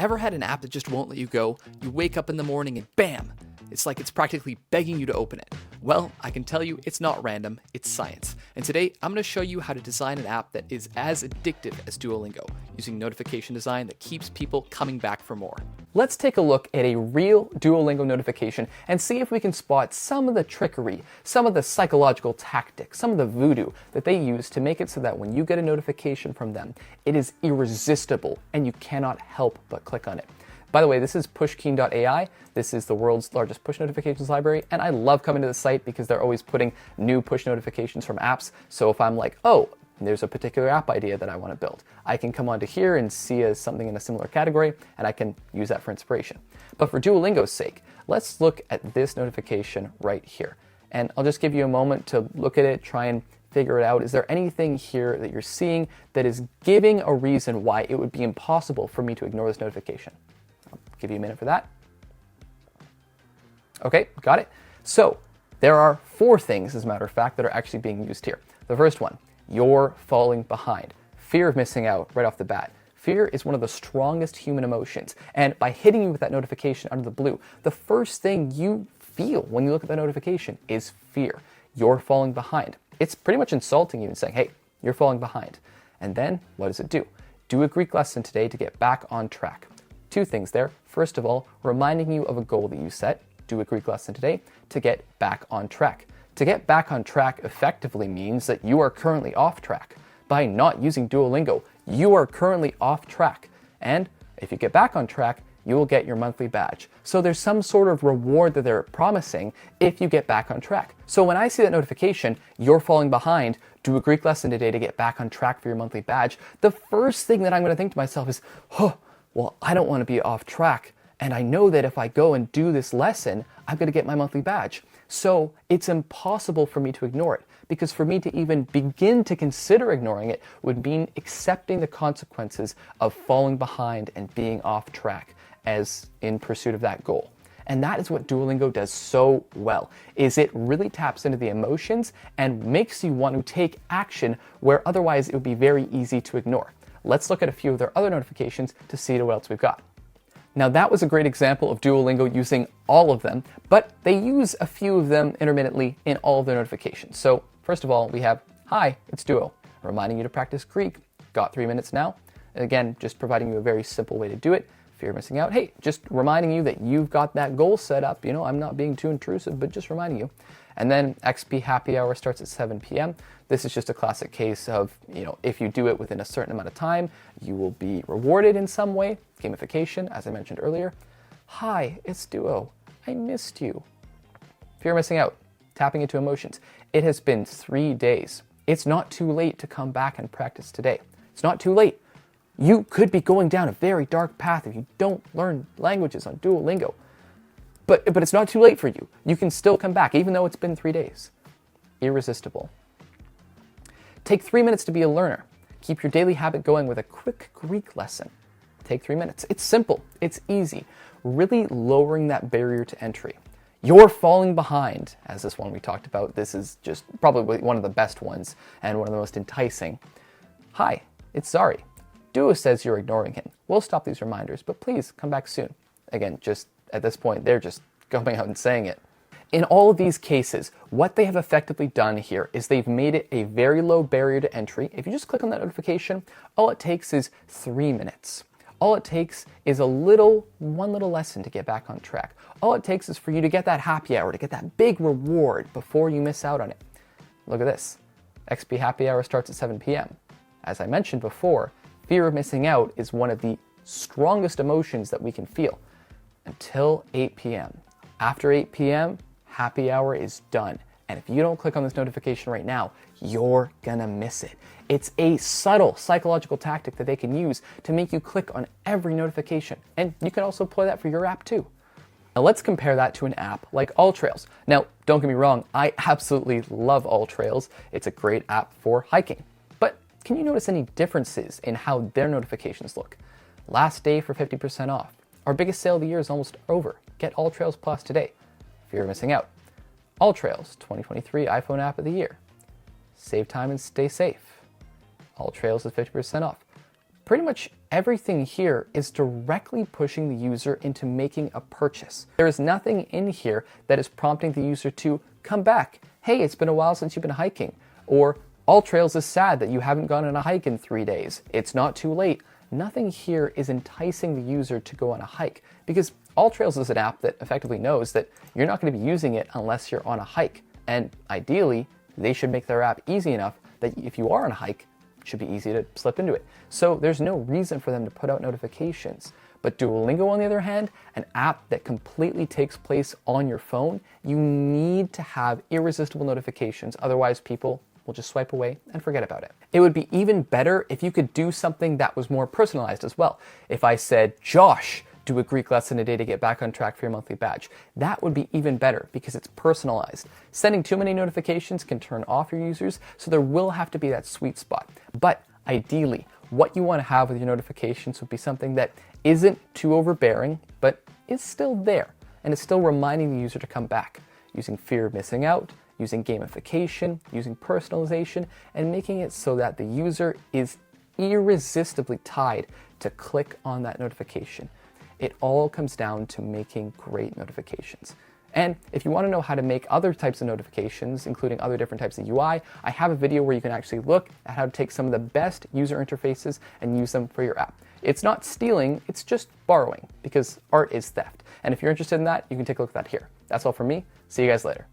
Ever had an app that just won't let you go? You wake up in the morning and bam! It's like it's practically begging you to open it. Well, I can tell you it's not random, it's science. And today, I'm going to show you how to design an app that is as addictive as Duolingo, using notification design that keeps people coming back for more. Let's take a look at a real Duolingo notification and see if we can spot some of the trickery, some of the psychological tactics, some of the voodoo that they use to make it so that when you get a notification from them, it is irresistible and you cannot help but click on it. By the way, this is pushkeen.ai. This is the world's largest push notifications library, and I love coming to the site because they're always putting new push notifications from apps. So if I'm like, oh, there's a particular app idea that I want to build, I can come onto here and see something in a similar category, and I can use that for inspiration. But for Duolingo's sake, let's look at this notification right here. And I'll just give you a moment to look at it, try and figure it out. Is there anything here that you're seeing that is giving a reason why it would be impossible for me to ignore this notification? I'll give you a minute for that. Okay, got it. So there are 4 things, as a matter of fact, that are actually being used here. The first one, you're falling behind. Fear of missing out right off the bat. Fear is one of the strongest human emotions. And by hitting you with that notification out of the blue, the first thing you feel when you look at that notification is fear. You're falling behind. It's pretty much insulting you and saying, hey, you're falling behind. And then what does it do? Do a Greek lesson today to get back on track. 2 things there. First of all, reminding you of a goal that you set. Do a Greek lesson today to get back on track. To get back on track effectively means that you are currently off track. By not using Duolingo, you are currently off track. And if you get back on track, you will get your monthly badge. So there's some sort of reward that they're promising if you get back on track. So when I see that notification, you're falling behind, do a Greek lesson today to get back on track for your monthly badge, the first thing that I'm going to think to myself is, oh, well, I don't want to be off track. And I know that if I go and do this lesson, I'm going to get my monthly badge. So it's impossible for me to ignore it, because for me to even begin to consider ignoring it would mean accepting the consequences of falling behind and being off track as in pursuit of that goal. And that is what Duolingo does so well, is it really taps into the emotions and makes you want to take action where otherwise it would be very easy to ignore. Let's look at a few of their other notifications to see what else we've got. Now that was a great example of Duolingo using all of them, but they use a few of them intermittently in all of their notifications. So first of all, we have, hi, it's Duo, reminding you to practice Greek. Got 3 minutes now. Again, just providing you a very simple way to do it. If you're missing out, hey, just reminding you that you've got that goal set up. You know, I'm not being too intrusive, but just reminding you. And then XP happy hour starts at 7 p.m. This is just a classic case of, if you do it within a certain amount of time, you will be rewarded in some way. Gamification, as I mentioned earlier. Hi, it's Duo. I missed you. If you're missing out, tapping into emotions. It has been 3 days. It's not too late to come back and practice today. It's not too late. You could be going down a very dark path if you don't learn languages on Duolingo. But it's not too late for you. You can still come back, even though it's been 3 days. Irresistible. Take 3 minutes to be a learner. Keep your daily habit going with a quick Greek lesson. Take 3 minutes. It's simple. It's easy. Really lowering that barrier to entry. You're falling behind, as this one we talked about. This is just probably one of the best ones and one of the most enticing. Hi, it's Zari. Duo says you're ignoring him. We'll stop these reminders, but please come back soon. Again, just at this point, they're just going out and saying it. In all of these cases, what they have effectively done here is they've made it a very low barrier to entry. If you just click on that notification, all it takes is 3 minutes. All it takes is one little lesson to get back on track. All it takes is for you to get that happy hour, to get that big reward before you miss out on it. Look at this. XP happy hour starts at 7 p.m. As I mentioned before, fear of missing out is one of the strongest emotions that we can feel until 8 p.m. After 8 p.m., happy hour is done. And if you don't click on this notification right now, you're gonna miss it. It's a subtle psychological tactic that they can use to make you click on every notification. And you can also employ that for your app too. Now let's compare that to an app like AllTrails. Now, don't get me wrong, I absolutely love AllTrails. It's a great app for hiking. But can you notice any differences in how their notifications look? Last day for 50% off. Our biggest sale of the year is almost over. Get AllTrails Plus today. If you're missing out. AllTrails 2023 iPhone app of the year. Save time and stay safe. AllTrails is 50% off. pretty much everything here is directly pushing the user into making a purchase. There is nothing in here that is prompting the user to come back. Hey, it's been a while since you've been hiking. Or All Trails is sad that you haven't gone on a hike in 3 days. It's not too late. Nothing here is enticing the user to go on a hike, because All Trails is an app that effectively knows that you're not going to be using it unless you're on a hike. And ideally, they should make their app easy enough that if you are on a hike, it should be easy to slip into it. So there's no reason for them to put out notifications. But Duolingo, on the other hand, an app that completely takes place on your phone, you need to have irresistible notifications. Otherwise, people will just swipe away and forget about it. It would be even better if you could do something that was more personalized as well. If I said, Josh, do a Greek lesson a day to get back on track for your monthly badge. That would be even better because it's personalized. Sending too many notifications can turn off your users, so there will have to be that sweet spot. But ideally, what you want to have with your notifications would be something that isn't too overbearing, but is still there, and is still reminding the user to come back, using fear of missing out, using gamification, using personalization, and making it so that the user is irresistibly tied to click on that notification. It all comes down to making great notifications. And if you want to know how to make other types of notifications, including other different types of UI, I have a video where you can actually look at how to take some of the best user interfaces and use them for your app. It's not stealing, it's just borrowing, because art is theft. And if you're interested in that, you can take a look at that here. That's all from me. See you guys later.